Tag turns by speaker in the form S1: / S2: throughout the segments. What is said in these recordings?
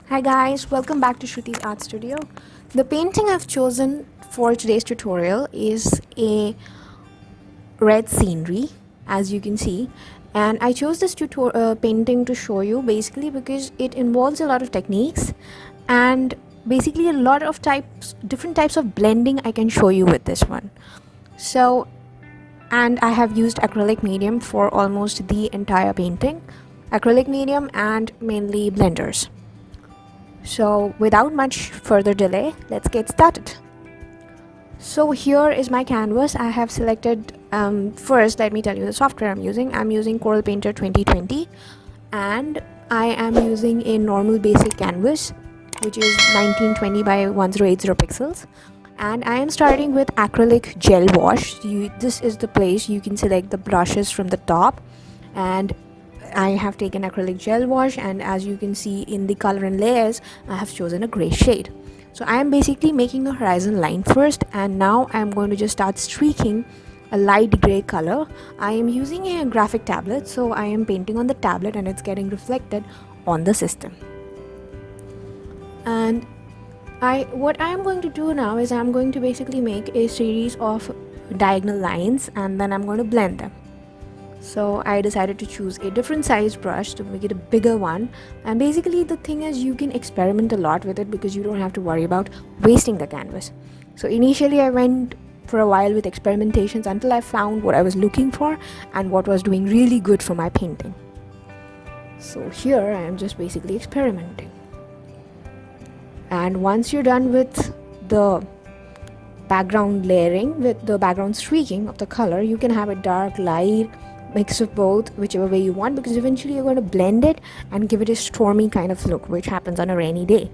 S1: Hi guys, welcome back to Shruti's Art Studio. The painting I've chosen for today's tutorial is a red scenery, as you can see. And I chose this painting to show you basically because it involves a lot of techniques and basically a lot of different types of blending I can show you with this one. So, and I have used acrylic medium for almost the entire painting, acrylic medium and mainly blenders. So without much further delay, let's get started. So here is my canvas. I have selected, first let me tell you the software I'm using. I'm using Corel Painter 2020 and I am using a normal basic canvas which is 1920 by 1080 pixels. And I am starting with acrylic gel wash. This is the place you can select the brushes from the top, and I have taken acrylic gel wash, and as you can see in the color and layers, I have chosen a gray shade. So I am basically making a horizon line first, and now I am going to just start streaking a light gray color. I am using a graphic tablet, so I am painting on the tablet and it's getting reflected on the system. And what I am going to do now is I'm going to basically make a series of diagonal lines and then I'm going to blend them. So I decided to choose a different size brush to make it a bigger one, and basically the thing is you can experiment a lot with it because you don't have to worry about wasting the canvas. So initially I went for a while with experimentations until I found what I was looking for and what was doing really good for my painting. So here I am just basically experimenting. And once you're done with the background layering, with the background streaking of the color, you can have a dark, light, mix of both, whichever way you want, because eventually you're going to blend it and give it a stormy kind of look, which happens on a rainy day.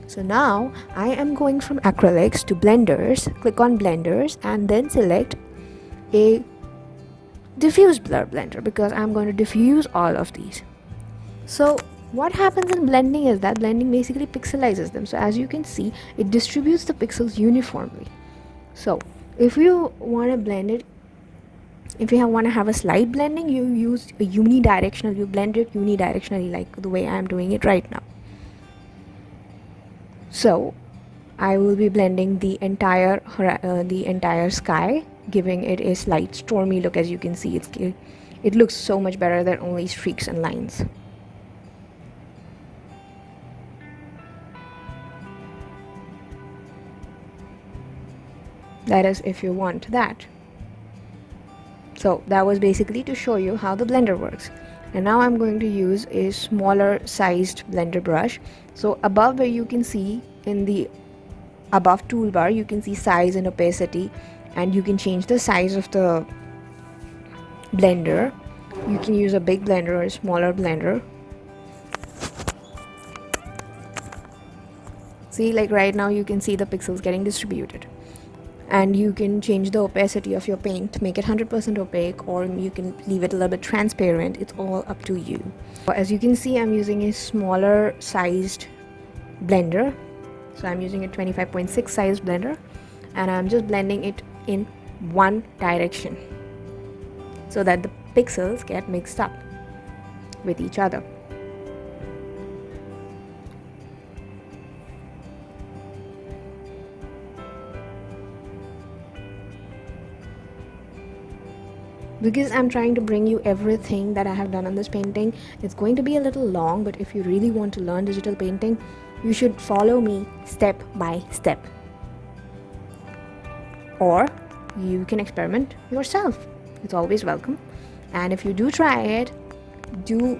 S1: So now I am going from acrylics to blenders. Click on blenders and then select a diffuse blur blender because I'm going to diffuse all of these. So what happens in blending is that blending basically pixelizes them. So as you can see, it distributes the pixels uniformly. So if you want to blend it, if you want to have a slight blending, you use a unidirectional, you blend it unidirectionally like the way I am doing it right now. So I will be blending the entire sky, giving it a slight stormy look. As you can see, it looks so much better than only streaks and lines. That is if you want that. So that was basically to show you how the blender works. And now I'm going to use a smaller sized blender brush. So above, where you can see in the above toolbar, you can see size and opacity, and you can change the size of the blender. You can use a big blender or a smaller blender. See, like right now you can see the pixels getting distributed. And you can change the opacity of your paint, make it 100% opaque, or you can leave it a little bit transparent. It's all up to you. As you can see, I'm using a smaller sized blender. So I'm using a 25.6 size blender, and I'm just blending it in one direction so that the pixels get mixed up with each other. Because I'm trying to bring you everything that I have done on this painting, it's going to be a little long, but if you really want to learn digital painting, you should follow me step by step. Or you can experiment yourself. It's always welcome. And if you do try it, do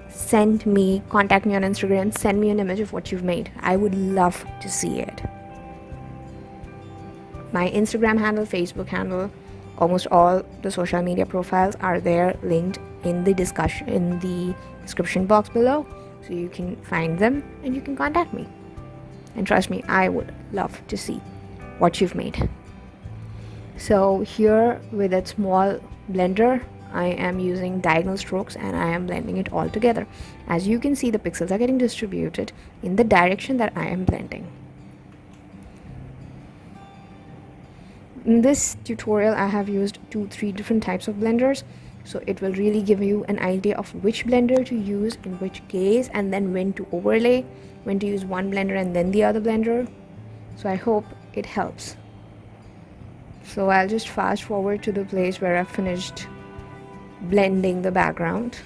S1: contact me on Instagram, send me an image of what you've made. I would love to see it. My Instagram handle, Facebook handle, almost all the social media profiles are there, linked in the description box below, so you can find them and you can contact me. And trust me, I would love to see what you've made. So here with that small blender, I am using diagonal strokes and I am blending it all together. As you can see, the pixels are getting distributed in the direction that I am blending. In this tutorial, I have used 2-3 different types of blenders, So it will really give you an idea of which blender to use in which case, and then when to overlay, when to use one blender and then the other blender. So I hope it helps. So I'll just fast forward to the place where I've finished blending the background.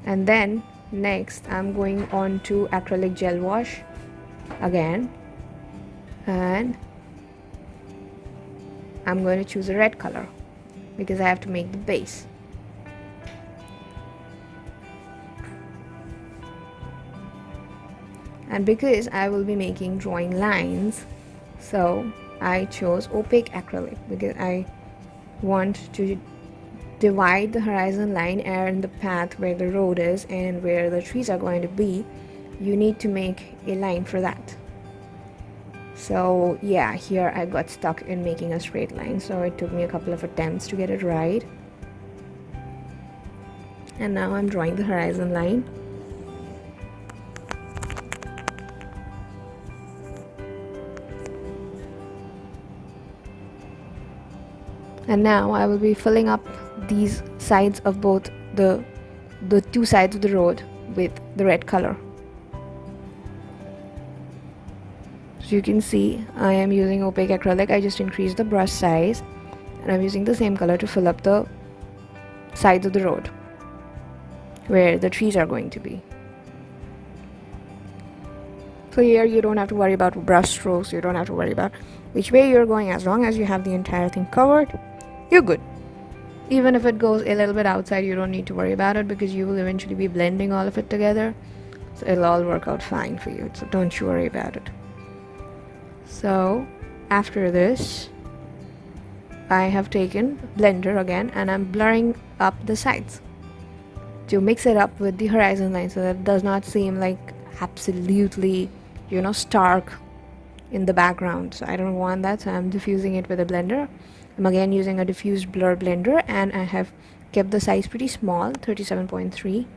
S1: And then next I'm going on to acrylic gel wash again, and I'm going to choose a red color because I have to make the base. And because I will be making drawing lines, so I chose opaque acrylic because I want to divide the horizon line and the path where the road is and where the trees are going to be. You need to make a line for that. So yeah, here I got stuck in making a straight line, so it took me a couple of attempts to get it right. And now I'm drawing the horizon line. And now I will be filling up these sides of both the two sides of the road with the red color. So you can see I am using opaque acrylic. I just increased the brush size and I'm using the same color to fill up the sides of the road where the trees are going to be. So here you don't have to worry about brush strokes, you don't have to worry about which way you're going. As long as you have the entire thing covered, you're good. Even if it goes a little bit outside, you don't need to worry about it because you will eventually be blending all of it together. So it'll all work out fine for you, so don't you worry about it. So after this, I have taken blender again and I'm blurring up the sides to mix it up with the horizon line so that it does not seem like absolutely, stark in the background. So I don't want that, so I'm diffusing it with a blender. I'm again using a diffuse blur blender and I have kept the size pretty small, 37.3,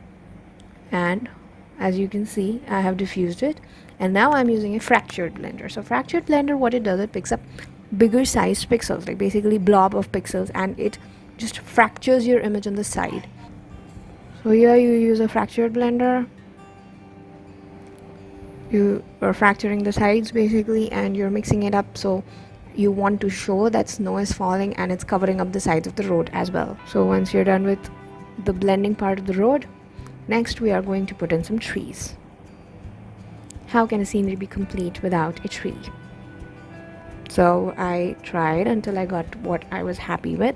S1: and as you can see I have diffused it. And now I'm using a fractured blender. So fractured blender, what it does, it picks up bigger size pixels, like basically blob of pixels, and it just fractures your image on the side. So here you use a fractured blender. You are fracturing the sides basically and you're mixing it up, so you want to show that snow is falling and it's covering up the sides of the road as well. So once you're done with the blending part of the road, next we are going to put in some trees. How can a scenery be complete without a tree? So I tried until I got what I was happy with,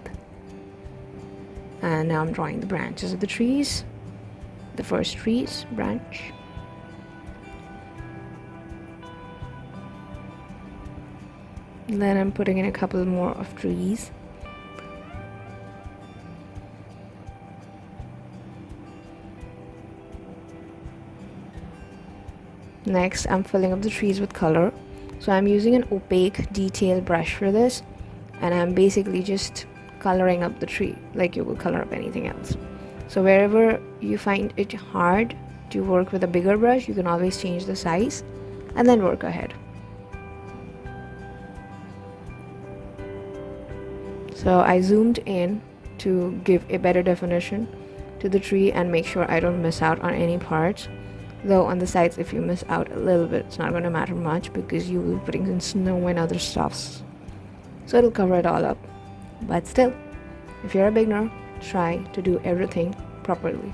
S1: and now I'm drawing the branches of the trees. The first tree's branch, then I'm putting in a couple more of trees. Next, I'm filling up the trees with color. So I'm using an opaque detail brush for this, and I'm basically just coloring up the tree like you would color up anything else. So wherever you find it hard to work with a bigger brush, you can always change the size and then work ahead. So I zoomed in to give a better definition to the tree and make sure I don't miss out on any parts. Though on the sides, if you miss out a little bit, it's not going to matter much because you will be putting in snow and other stuffs. So it'll cover it all up. But still, if you're a beginner, try to do everything properly.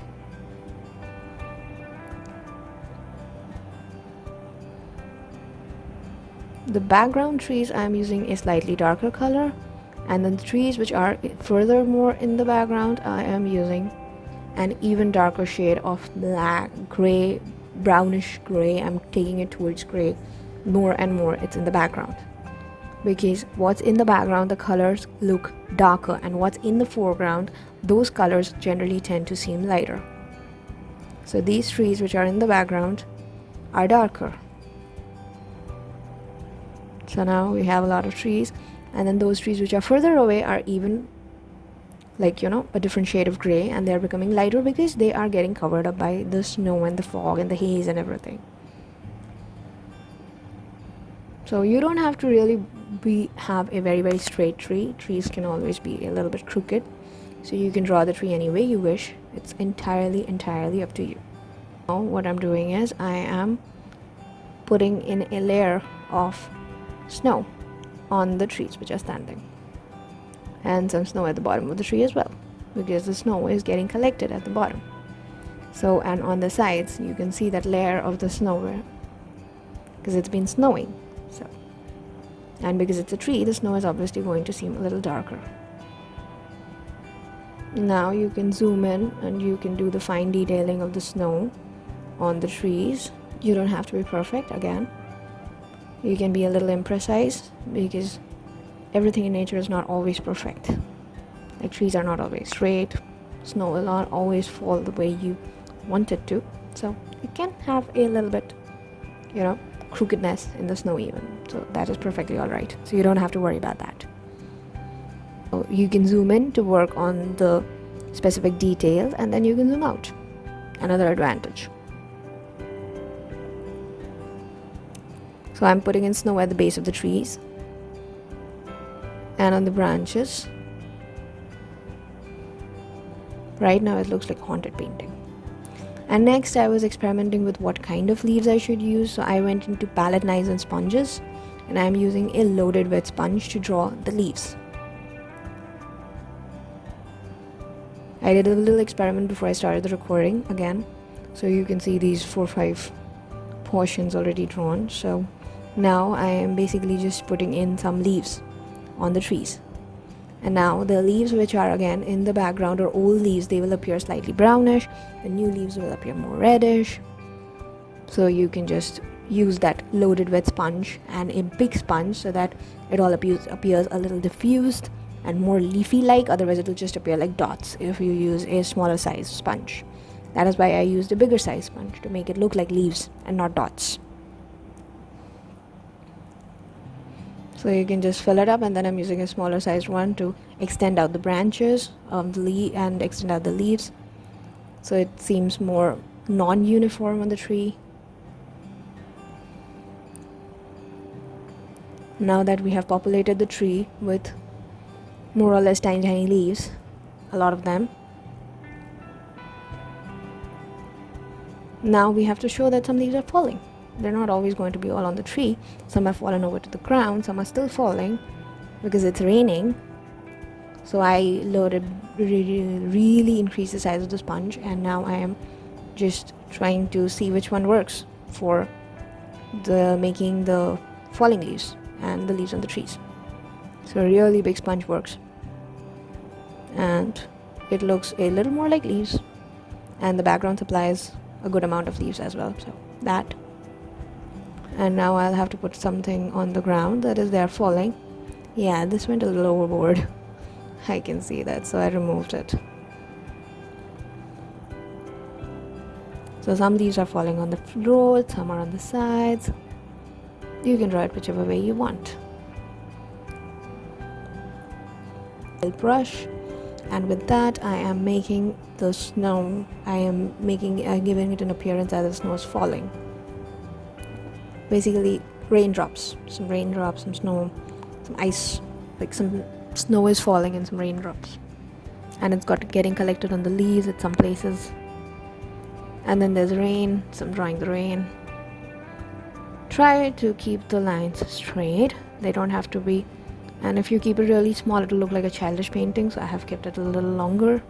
S1: The background trees I'm using a slightly darker color, and then the trees which are furthermore in the background, I am using an even darker shade of black, gray, brownish gray. I'm taking it towards gray more and more. It's in the background because what's in the background, the colors look darker, and what's in the foreground, those colors generally tend to seem lighter. So these trees which are in the background are darker. So now we have a lot of trees, and then those trees which are further away are even like a different shade of gray, and they're becoming lighter because they are getting covered up by the snow and the fog and the haze and everything. So you don't have to really have a very straight tree. Trees can always be a little bit crooked, so you can draw the tree any way you wish. It's entirely up to you. Now what I'm doing is I am putting in a layer of snow on the trees which are standing, and some snow at the bottom of the tree as well, because the snow is getting collected at the bottom. So, and on the sides you can see that layer of the snow because it's been snowing. So, and because it's a tree, the snow is obviously going to seem a little darker. Now you can zoom in and you can do the fine detailing of the snow on the trees. You don't have to be perfect. Again, you can be a little imprecise, because everything in nature is not always perfect. Like trees are not always straight, snow will not always fall the way you want it to, so it can have a little bit, crookedness in the snow even, so that is perfectly all right. So you don't have to worry about that. So you can zoom in to work on the specific details, and then you can zoom out. Another advantage. So I'm putting in snow at the base of the trees and on the branches. Right now it looks like haunted painting. And next I was experimenting with what kind of leaves I should use. So I went into palette knives and sponges, and I'm using a loaded wet sponge to draw the leaves. I did a little experiment before I started the recording again, so you can see these 4 or 5 portions already drawn. So now I am basically just putting in some leaves on the trees. And now the leaves which are again in the background or old leaves, they will appear slightly brownish. The new leaves will appear more reddish. So you can just use that loaded wet sponge and a big sponge so that it all appears a little diffused and more leafy like. Otherwise it will just appear like dots if you use a smaller size sponge. That is why I used a bigger size sponge, to make it look like leaves and not dots. So you can just fill it up, and then I'm using a smaller sized one to extend out the branches of the leaf and extend out the leaves, so it seems more non-uniform on the tree. Now that we have populated the tree with more or less tiny leaves, a lot of them, now we have to show that some leaves are falling. They're not always going to be all on the tree. Some have fallen over to the ground, some are still falling because it's raining. So I really increased the size of the sponge, and now I am just trying to see which one works for making the falling leaves and the leaves on the trees. So a really big sponge works, and it looks a little more like leaves, and the background supplies a good amount of leaves as well. So that. And now I'll have to put something on the ground, that is, they're falling. Yeah, this went a little overboard. I can see that, so I removed it. So some leaves are falling on the floor, some are on the sides. You can draw it whichever way you want. I'll brush, and with that I am making the snow, giving it an appearance as the snow is falling. Basically raindrops, some snow, some ice, like some snow is falling and some raindrops, and it's getting collected on the leaves at some places. And then there's rain, so I'm drawing the rain. Try to keep the lines straight, they don't have to be, and if you keep it really small it'll look like a childish painting, so I have kept it a little longer.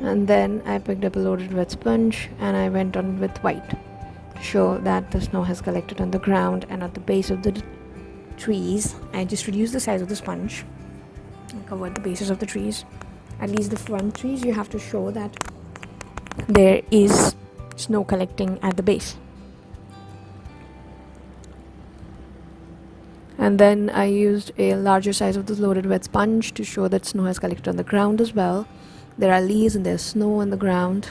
S1: And then I picked up a loaded wet sponge and I went on with white to show that the snow has collected on the ground and at the base of the trees. I just reduced the size of the sponge and covered the bases of the trees. At least the front trees, you have to show that there is snow collecting at the base. And then I used a larger size of the loaded wet sponge to show that snow has collected on the ground as well. There are leaves and there's snow on the ground.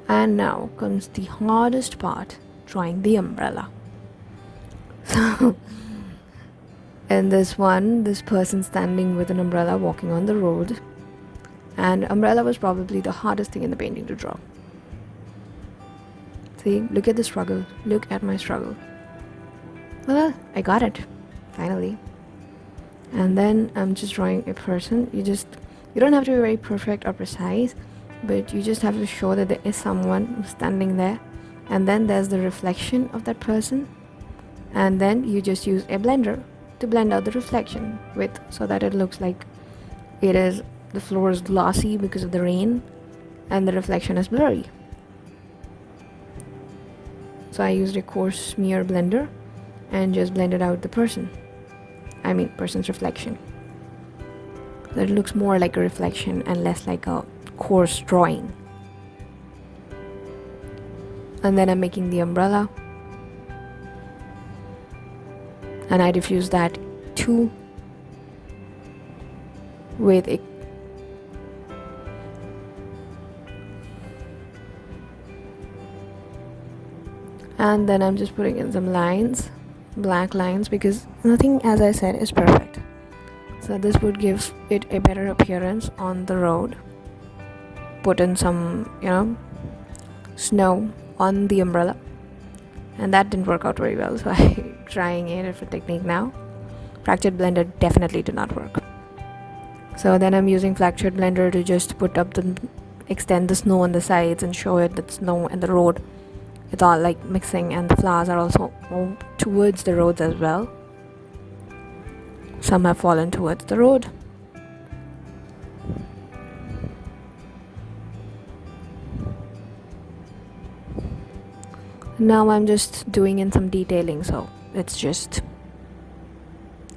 S1: And now comes the hardest part, drawing the umbrella. So In this one, this person standing with an umbrella walking on the road, and umbrella was probably the hardest thing in the painting to draw. See, look at the struggle, look at my struggle. Well, I got it, finally. And then I'm just drawing a person. You don't have to be very perfect or precise, but you just have to show that there is someone standing there, and then there's the reflection of that person, and then you just use a blender to blend out the reflection so that it looks like the floor is glossy because of the rain and the reflection is blurry. So I used a coarse smear blender and just blended out the person's reflection. So it looks more like a reflection and less like a coarse drawing. And then I'm making the umbrella, and I diffuse that too with a and then I'm just putting in some lines, black lines, because nothing, as I said, is perfect. So this would give it a better appearance on the road. Put in some, snow on the umbrella, and that didn't work out very well, so I'm trying a different technique now. Fractured blender definitely did not work. So then I'm using fractured blender to just extend the snow on the sides and show it that snow and the road, it's all like mixing, and the flowers are also towards the roads as well. Some have fallen towards the road. Now I'm just doing in some detailing, so it's just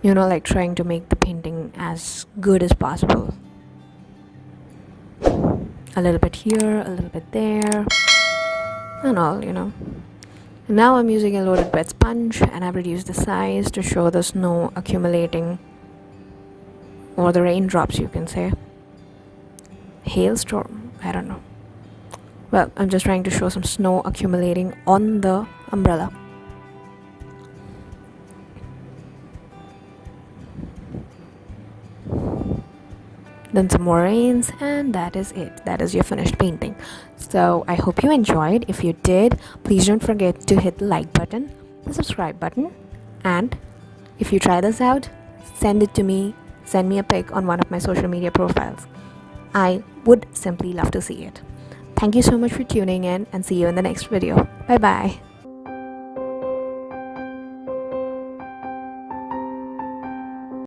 S1: like trying to make the painting as good as possible. A little bit here, a little bit there, and all. And now I'm using a loaded wet sponge, and I've reduced the size to show the snow accumulating, or the raindrops, you can say. Hailstorm, I don't know. Well, I'm just trying to show some snow accumulating on the umbrella. Then some more rains, and that is it. That is your finished painting. So I hope you enjoyed. If you did, please don't forget to hit the like button, the subscribe button, and if you try this out, send it to me. Send me a pic on one of my social media profiles. I would simply love to see it. Thank you so much for tuning in, and see you in the next video. Bye bye.